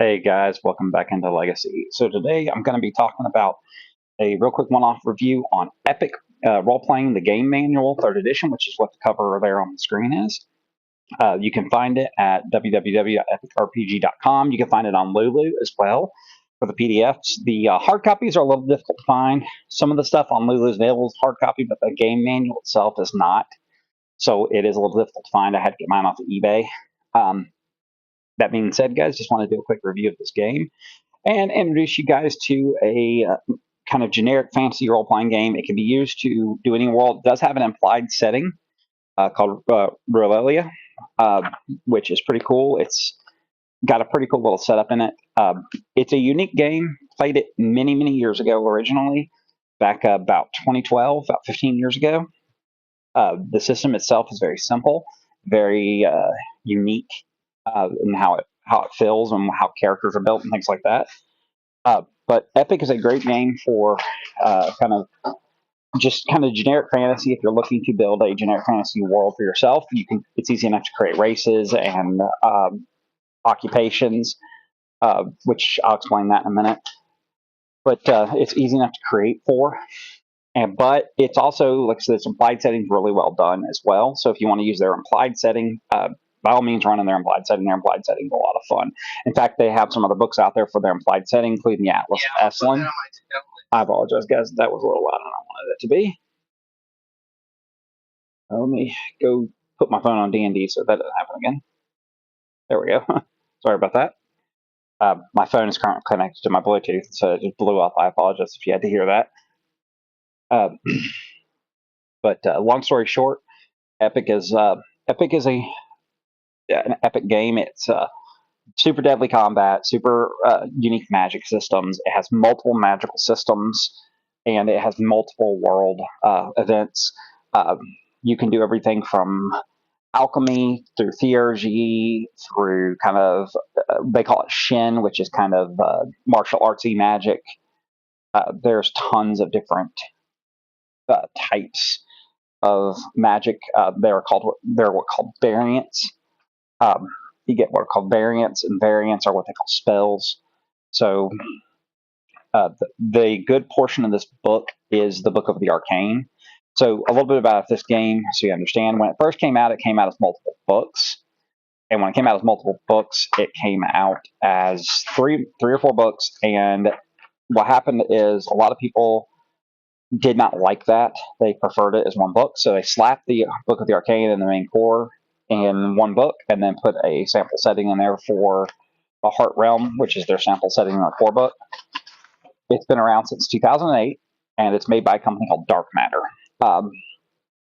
Hey guys, welcome back into Legacy. So today I'm going to be talking about a real quick one-off review on Epic Role-Playing the Game Manual 3rd Edition, which is what the cover there on the screen is. You can find it at www.epicrpg.com. You can find it on Lulu as well for the PDFs. The hard copies are a little difficult to find. Some of the stuff on Lulu is available as hard copy, but the game manual itself is not. So it is a little difficult to find. I had to get mine off of eBay. That being said, guys, just want to do a quick review of this game and introduce you guys to a kind of generic fantasy role-playing game. It can be used to do any world. It does have an implied setting called Rolelia, which is pretty cool. It's got a pretty cool little setup in it. It's a unique game. Played it many, many years ago originally, back about 2012, about 15 years ago. The system itself is very simple, very unique in how it feels and how characters are built and things like that. But Epic is a great game for kind of generic fantasy. If you're looking to build a generic fantasy world for yourself, you can. It's easy enough to create races and occupations, which I'll explain that in a minute. But it's easy enough to create for. But it's also, like I said, its implied setting is really well done as well. So if you want to use their implied setting, by all means, run in their implied setting. Their implied setting is a lot of fun. In fact, they have some other books out there for their implied setting, including the Atlas of Eslan. I apologize, guys. That was a little louder than I wanted it to be. Let me go put my phone on D&D so that doesn't happen again. There we go. Sorry about that. My phone is currently connected to my Bluetooth, so it just blew up. I apologize if you had to hear that. But long story short, Epic is an epic game. It's super deadly combat, super unique magic systems. It has multiple magical systems, and it has multiple world events. You can do everything from alchemy through theurgy through kind of they call it Shin, which is kind of martial artsy magic. There's tons of different types of magic. They're what called variants. You get what are called variants, and variants are what they call spells. So the good portion of this book is the Book of the Arcane. So a little bit about this game, so you understand. When it first came out, it came out as multiple books, and when it came out as multiple books, it came out as three or four books. And what happened is a lot of people did not like that. They preferred it as one book, so they slapped the Book of the Arcane and the main core in one book, and then put a sample setting in there for the Heart Realm, which is their sample setting in our core book. It's been around since 2008, and it's made by a company called Dark Matter.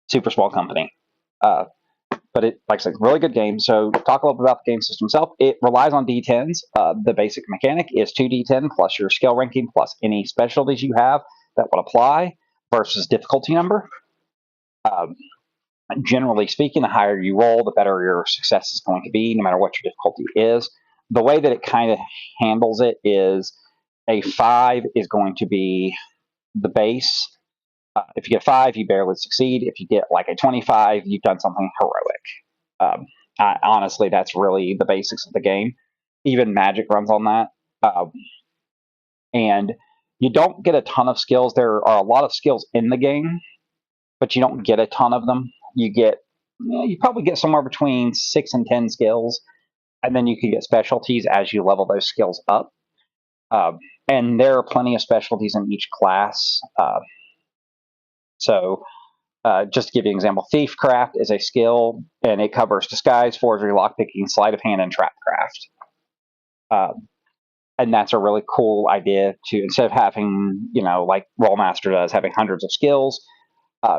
Super small company. But it, like I said, really good game. So talk a little bit about the game system itself. It relies on D10s. The basic mechanic is 2d10 plus your skill ranking plus any specialties you have that would apply versus difficulty number. Generally speaking, the higher you roll, the better your success is going to be, no matter what your difficulty is. The way that it kind of handles it is a 5 is going to be the base. If you get a 5, you barely succeed. If you get like a 25, you've done something heroic. Honestly, that's really the basics of the game. Even Magic runs on that. And you don't get a ton of skills. There are a lot of skills in the game, but you don't get a ton of them. You probably get somewhere between 6 and 10 skills, and then you can get specialties as you level those skills up. And there are plenty of specialties in each class. So just to give you an example, Thiefcraft is a skill, and it covers disguise, forgery, lockpicking, sleight of hand, and trapcraft. And that's a really cool idea to, instead of having, like Rollmaster does, having hundreds of skills,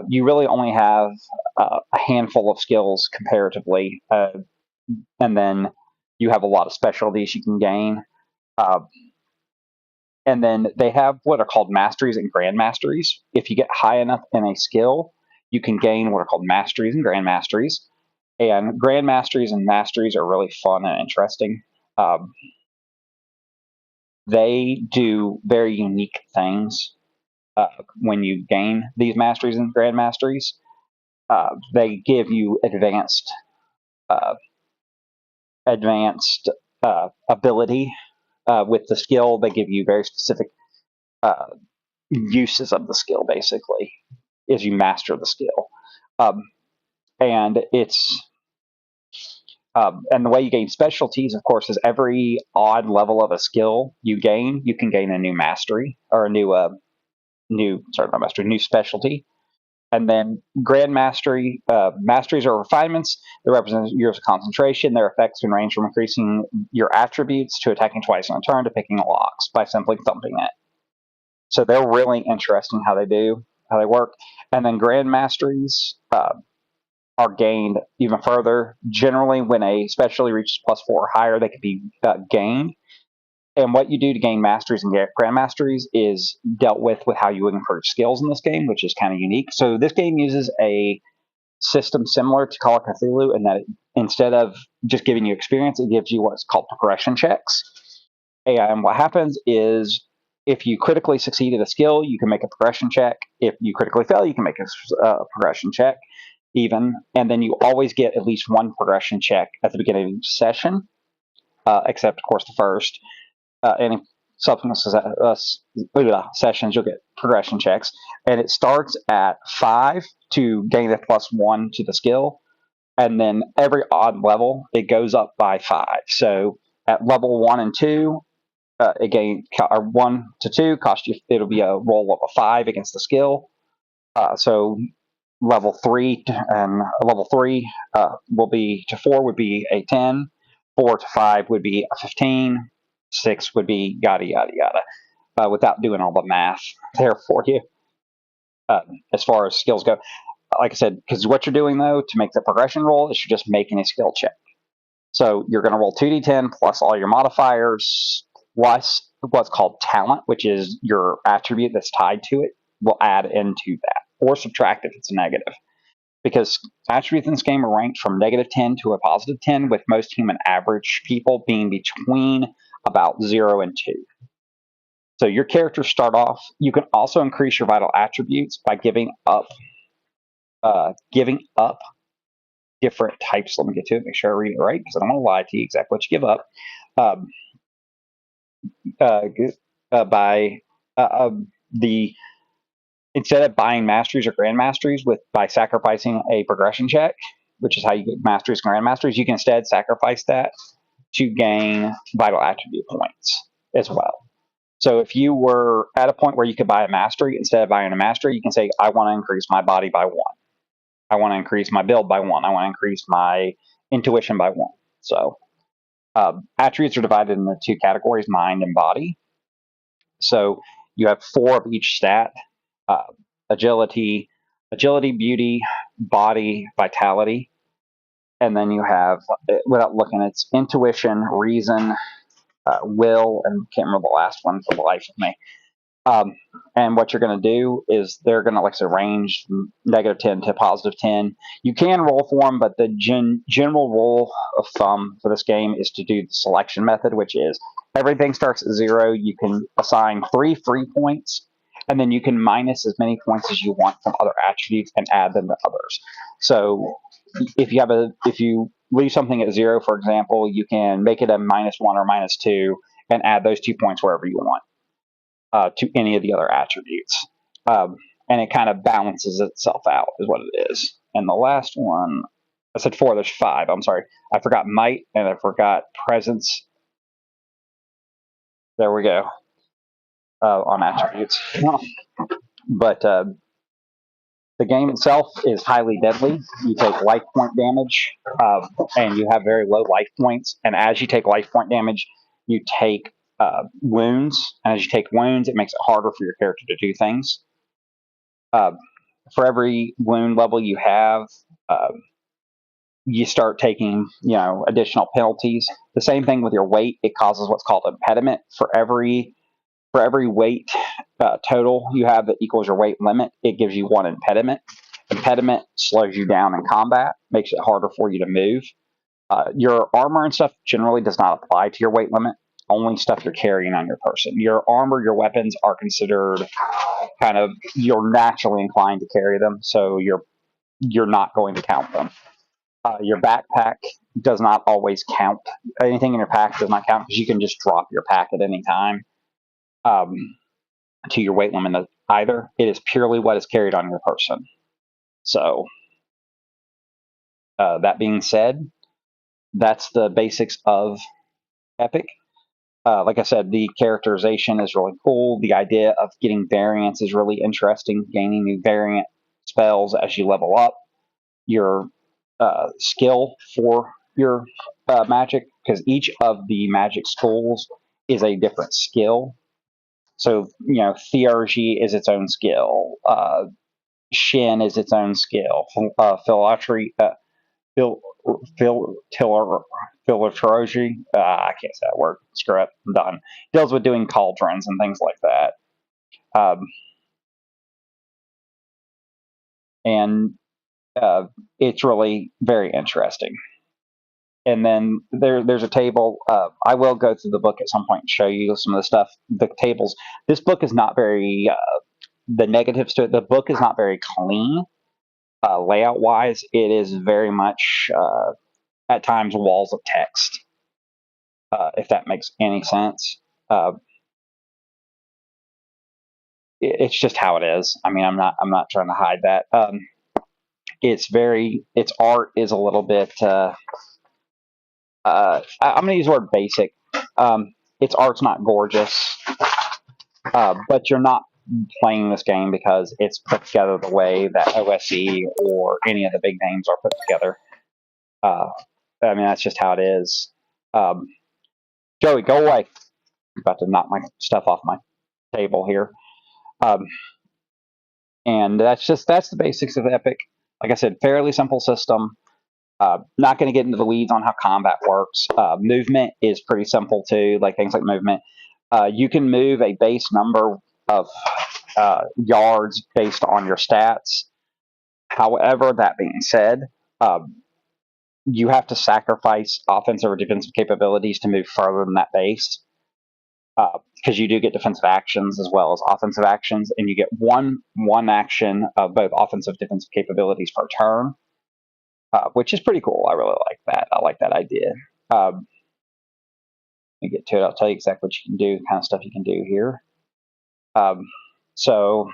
you really only have a handful of skills comparatively, and then you have a lot of specialties you can gain. And then they have what are called masteries and grand masteries. If you get high enough in a skill, you can gain what are called masteries and grand masteries. And grand masteries and masteries are really fun and interesting. They do very unique things when you gain these masteries and grand masteries. They give you advanced ability With the skill, they give you very specific uh, uses of the skill, basically, as you master the skill. Um, and it's and the way you gain specialties, of course, is every odd level of a skill you gain, you can gain a new mastery or a new specialty. And then grand mastery, masteries are refinements that represent years of concentration. Their effects can range from increasing your attributes to attacking twice in a turn to picking locks by simply thumping it. So they're really interesting how they work. And then grand masteries are gained even further. Generally, when a specialty reaches +4 or higher, they can be gained. And what you do to gain masteries and get grand masteries is dealt with how you would improve skills in this game, which is kind of unique. So this game uses a system similar to Call of Cthulhu in that instead of just giving you experience, it gives you what's called progression checks. And what happens is if you critically succeed at a skill, you can make a progression check. If you critically fail, you can make a progression check even. And then you always get at least one progression check at the beginning of each session, except, of course, the first. Any subsequent sessions, you'll get progression checks. And it starts at 5 to gain a +1 to the skill. And then every odd level, it goes up by 5. So at level 1 and 2, again, 1 to 2 cost you. It'll be a roll of a 5 against the skill. So level 3 and level 3 will be to 4 would be a 10. 4 to 5 would be a 15. 6 would be yada yada yada. Without doing all the math there for you, as far as skills go. Like I said, because what you're doing though to make the progression roll is you're just making a skill check. So you're going to roll 2d10 plus all your modifiers plus what's called talent, which is your attribute that's tied to it, will add into that, or subtract if it's a negative. Because attributes in this game are ranked from -10 to a +10, with most human average people being between about 0 and 2. So your characters start off. You can also increase your vital attributes by giving up different types. Let me get to it, make sure I read it right, because I don't want to lie to you exactly what you give up. Um, by the Instead of buying masteries or grand masteries by sacrificing a progression check, which is how you get masteries and grand masteries, you can instead sacrifice that to gain vital attribute points as well. So if you were at a point where you could buy a mastery, instead of buying a mastery, you can say, I want to increase my body by 1. I want to increase my build by 1. I want to increase my intuition by 1. So attributes are divided into 2 categories, mind and body. So you have 4 of each stat. Agility, beauty, body, vitality. And then you have, without looking, it's intuition, reason, will, and can't remember the last one for the life of me. And what you're going to do is they're going to, like I said, range from -10 to +10. You can roll for them, but the general rule of thumb for this game is to do the selection method, which is everything starts at 0. You can assign 3 free points, and then you can minus as many points as you want from other attributes and add them to others. So if you leave something at 0, for example, you can make it a -1 or -2 and add those 2 points wherever you want. To any of the other attributes. And it kind of balances itself out, is what it is. And the last one, I said 4, there's 5. I'm sorry. I forgot might and I forgot presence. There we go. On attributes. But the game itself is highly deadly. You take life point damage, and you have very low life points. And as you take life point damage, you take wounds. And as you take wounds, it makes it harder for your character to do things. For every wound level you have, you start taking, additional penalties. The same thing with your weight. It causes what's called impediment. For every weight total you have that equals your weight limit, it gives you 1 impediment. Impediment slows you down in combat, makes it harder for you to move. Your armor and stuff generally does not apply to your weight limit. Only stuff you're carrying on your person. Your armor, your weapons are considered kind of, you're naturally inclined to carry them, so you're not going to count them. Your backpack does not always count. Anything in your pack does not count because you can just drop your pack at any time um, to your weight limit either. It is purely what is carried on your person. So, that being said, that's the basics of Epic. Like I said, the characterization is really cool. The idea of getting variants is really interesting. Gaining new variant spells as you level up. Your skill for your magic, because each of the magic schools is a different skill. So, Theurgy is its own skill. Shin is its own skill. Philatry, Phil, Philatrogy. I can't say that word. Screw it. I'm done. Deals with doing cauldrons and things like that. And it's really very interesting. And then there's a table. I will go through the book at some point and show you some of the stuff. The tables. This book is not very. The negatives to it. The book is not very clean layout wise. It is very much at times walls of text. If that makes any sense. It's just how it is. I mean, I'm not trying to hide that. Its art is a little bit. I'm going to use the word basic. Its art's not gorgeous, but you're not playing this game because it's put together the way that OSE or any of the big names are put together. I mean, that's just how it is. Joey, go away. I'm about to knock my stuff off my table here. And that's the basics of Epic. Like I said, fairly simple system. Not going to get into the weeds on how combat works. Movement is pretty simple too, like things like movement. You can move a base number of yards based on your stats. However, that being said, you have to sacrifice offensive or defensive capabilities to move further than that base. Because you do get defensive actions as well as offensive actions, and you get one action of both offensive defensive capabilities per turn, which is pretty cool. I really like that. I like that idea. Let me get to it. I'll tell you exactly what you can do, the kind of stuff you can do here. So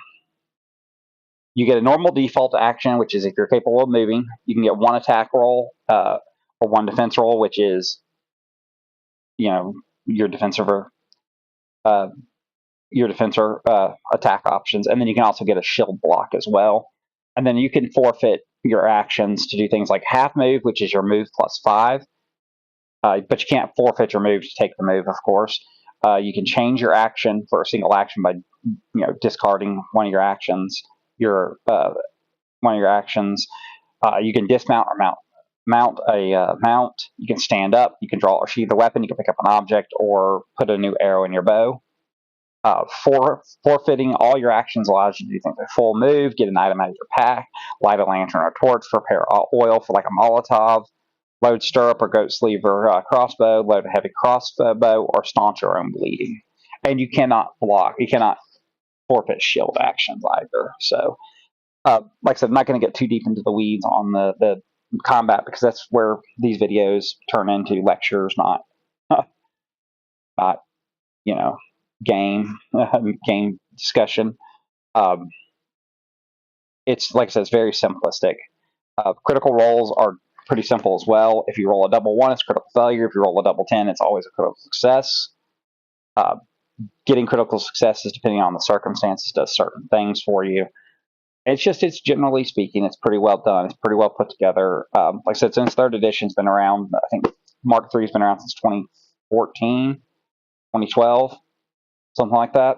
you get a normal default action, which is if you're capable of moving. You can get one attack roll or one defense roll, which is your defensive or attack options, and then you can also get a shield block as well. And then you can forfeit your actions to do things like half move, which is your move plus 5. But you can't forfeit your move to take the move, of course. You can change your action for a single action by discarding one of your actions. One of your actions. You can dismount or mount a mount. You can stand up. You can draw or sheath a weapon. You can pick up an object or put a new arrow in your bow. Forfeiting all your actions allows you to do things like full move, get an item out of your pack, light a lantern or torch, prepare oil for like a Molotov, load stirrup or goat sleeve or crossbow, load a heavy crossbow, or staunch your own bleeding. And you cannot forfeit shield actions either. So, like I said, I'm not going to get too deep into the weeds on the combat because that's where these videos turn into lectures, not game discussion. It's like I said, it's very simplistic. Critical rolls are pretty simple as well. If you roll a double 1, it's critical failure. If you roll a double 10, it's always a critical success. Getting critical successes, depending on the circumstances, does certain things for you. It's generally speaking, it's pretty well done. It's pretty well put together. Like I said, since 3rd edition's been around, I think Mark III's been around since 2014, 2012, something like that.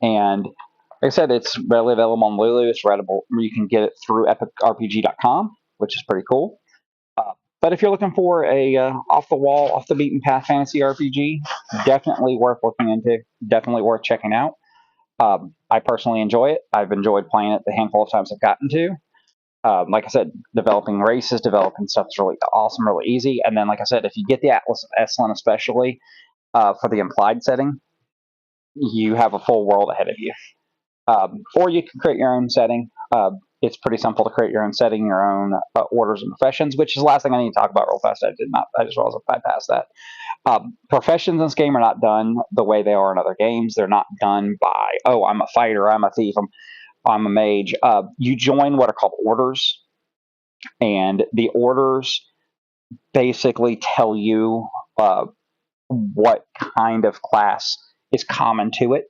And like I said, it's readily available on Lulu. It's readable. You can get it through epicrpg.com, which is pretty cool. But if you're looking for a off the wall, off the beaten path fantasy RPG, definitely worth looking into. Definitely worth checking out. I personally enjoy it. I've enjoyed playing it the handful of times I've gotten to. Like I said, developing races, developing stuff is really awesome, really easy. And then, like I said, if you get the Atlas of Eslan, especially for the implied setting, you have a full world ahead of you. Or you can create your own setting. It's pretty simple to create your own setting, your own orders and professions, which is the last thing I need to talk about real fast. I just realized I bypassed that. Professions in this game are not done the way they are in other games. They're not done by, oh, I'm a fighter, I'm a thief, I'm a mage. You join what are called orders, and the orders basically tell you what kind of class is common to it.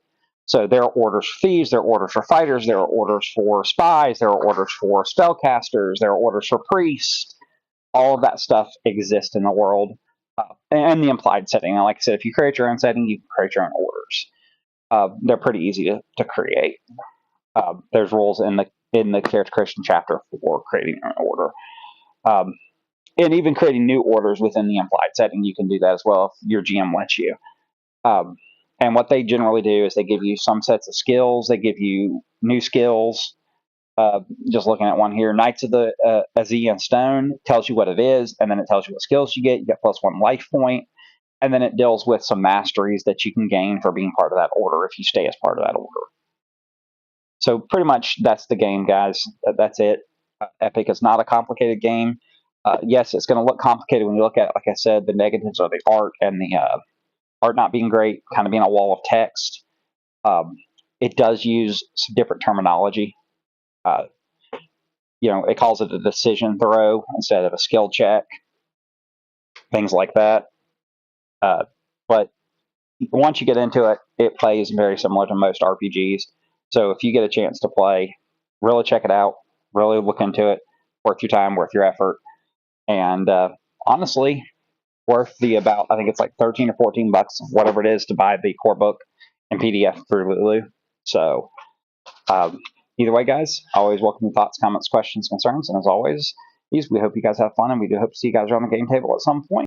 So there are orders for thieves, there are orders for fighters, there are orders for spies, there are orders for spellcasters, there are orders for priests. All of that stuff exists in the world, and the implied setting. And like I said, if you create your own setting, you can create your own orders. They're pretty easy to create. There's rules in the character creation chapter for creating an order. And even creating new orders within the implied setting, you can do that as well if your GM lets you. And what they generally do is they give you some sets of skills. They give you new skills. Just looking at one here, Knights of the Azian Stone tells you what it is, and then it tells you what skills you get. You get +1 life point, and then it deals with some masteries that you can gain for being part of that order if you stay as part of that order. So pretty much that's the game, guys. That's it. Epic is not a complicated game. Yes, it's going to look complicated when you look at, like I said, the negatives are the art and the art not being great, kind of being a wall of text. It does use some different terminology. It calls it a decision throw instead of a skill check, things like that. But once you get into it, it plays very similar to most RPGs. So if you get a chance to play, really check it out, really look into it, worth your time, worth your effort, and honestly, worth the about, I think it's like 13 or 14 bucks, whatever it is, to buy the core book and PDF through Lulu. So either way, guys, always welcome your thoughts, comments, questions, concerns, and as always, we hope you guys have fun, and we do hope to see you guys around the game table at some point.